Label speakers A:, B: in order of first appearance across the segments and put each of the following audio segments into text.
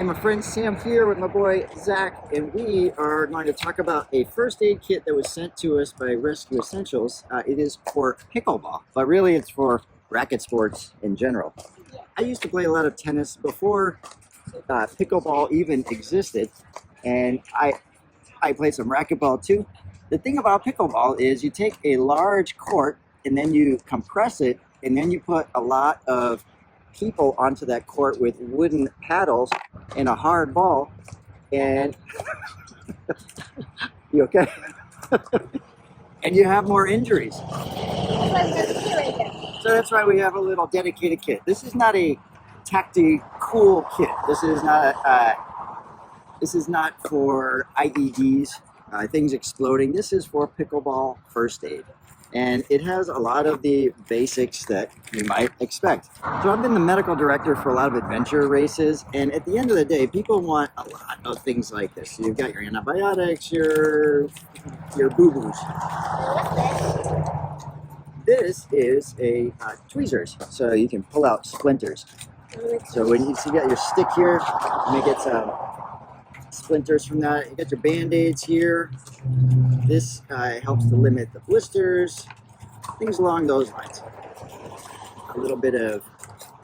A: Hey, my friend Sam here with my boy Zach, and we are going to talk about a first aid kit that was sent to us by Rescue Essentials. It is for pickleball, but really it's for racket sports in general. I used to play a lot of tennis before pickleball even existed, and I played some racquetball too. The thing about pickleball is you take a large court and then you compress it, and then you put a lot of people onto that court with wooden paddles and a hard ball, and you okay? And you have more injuries. So that's why we have a little dedicated kit. This is not a tacti-cool kit. This is not for IEDs, things exploding. This is for pickleball first aid. And it has a lot of the basics that you might expect. So I've been the medical director for a lot of adventure races, and at the end of the day, people want a lot of things like this. So you've got your antibiotics, your boo-boos. This is a tweezers, so you can pull out splinters. So when you got your stick here, you may get some splinters from that. You got your Bandaids here. This helps to limit the blisters, things along those lines. A little bit of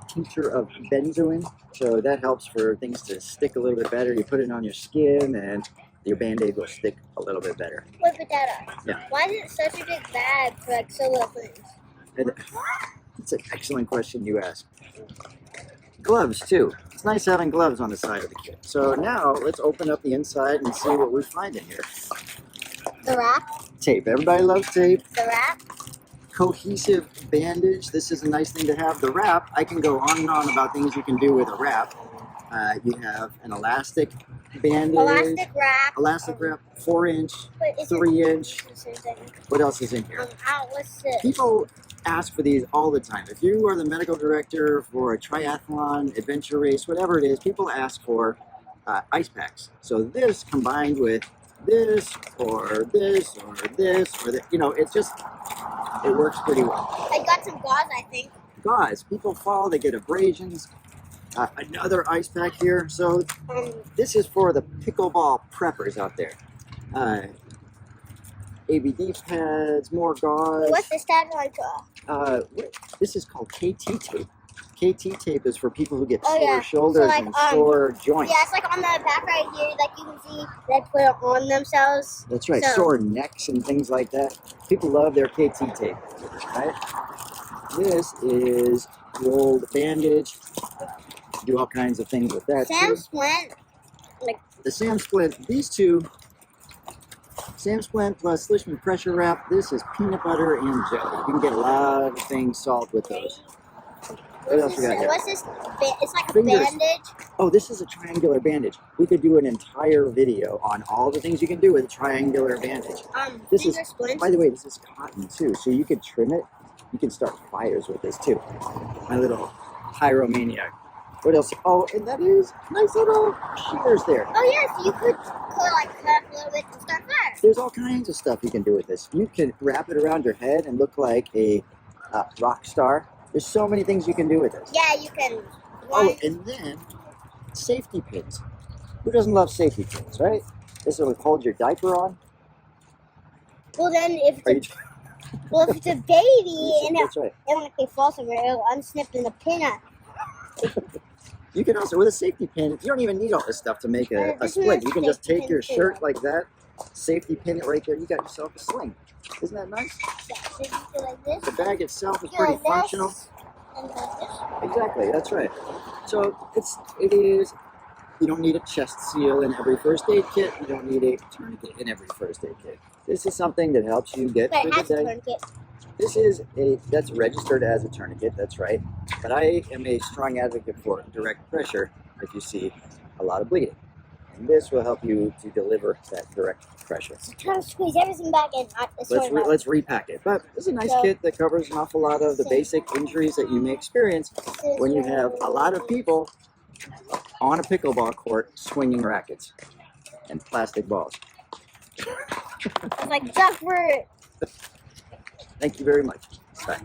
A: tincture of benzoin, so that helps for things to stick a little bit better. You put it on your skin and your Band-Aid will stick a little bit better.
B: Wait, put that on.
A: Yeah.
B: Why is it such a big bag for like so little things?
A: It's an excellent question you ask. Gloves too. It's nice having gloves on the side of the kit. So now let's open up the inside and see what we find in here.
B: The wrap.
A: Tape. Everybody loves tape.
B: The wrap.
A: Cohesive bandage. This is a nice thing to have. The wrap, I can go on and on about things you can do with a wrap. You have an elastic bandage. Elastic wrap, 4-inch, 3-inch. What else is in here?
B: What's this?
A: People ask for these all the time. If you are the medical director for a triathlon, adventure race, whatever it is, people ask for ice packs. So this combined with this or this or this or that, you know, it works pretty well.
B: I got some gauze, I think.
A: Gauze. People fall, they get abrasions. Another ice pack here. So this is for the pickleball preppers out there. ABD pads, more gauze.
B: What's this tag on?
A: This is called KT tape. KT tape is for people who get sore shoulders and sore joints.
B: Yeah, it's like on the back right here, like you can see they put it on themselves.
A: That's right, sore necks and things like that. People love their KT tape, right? This is the old bandage. Do all kinds of things with that.
B: Sam Splint.
A: The Sam Splint, these two, Sam Splint plus Slishman Pressure Wrap. This is peanut butter and jelly. You can get a lot of things solved with those. What else we got here?
B: What's this? It's like a bandage.
A: Oh, this is a triangular bandage. We could do an entire video on all the things you can do with a triangular bandage. This is, by the way, this is cotton too, so you could trim it. You can start fires with this too. My little pyromaniac. What else? Oh, and that is nice little shears there.
B: Oh yes, you could cut a little bit and start fire.
A: There's all kinds of stuff you can do with this. You can wrap it around your head and look like a rock star. There's so many things you can do with this.
B: Yeah, you can.
A: Oh, and then safety pins. Who doesn't love safety pins, right? This will hold your diaper on.
B: Well, then if it's a baby and like they fall somewhere, it'll unsnip in the pin.
A: You can also, with a safety pin, you don't even need all this stuff to make a splint. You can just take your shirt like that, safety pin it right there, you got yourself a sling. Isn't that nice?
B: Yeah, so you do like this.
A: The bag itself is pretty functional.
B: And like this.
A: Exactly, that's right. So it is, you don't need a chest seal in every first aid kit. You don't need a tourniquet in every first aid kit. This is something that helps you get through the day. This is that's registered as a tourniquet, that's right. But I am a strong advocate for direct pressure if you see a lot of bleeding. And this will help you to deliver that direct pressure.
B: So try to squeeze everything back in.
A: Let's repack it. But it's a nice kit that covers an awful lot of the basic injuries that you may experience when you have a lot of people on a pickleball court swinging rackets and plastic balls.
B: It's like just for it.
A: Thank you very much. Bye.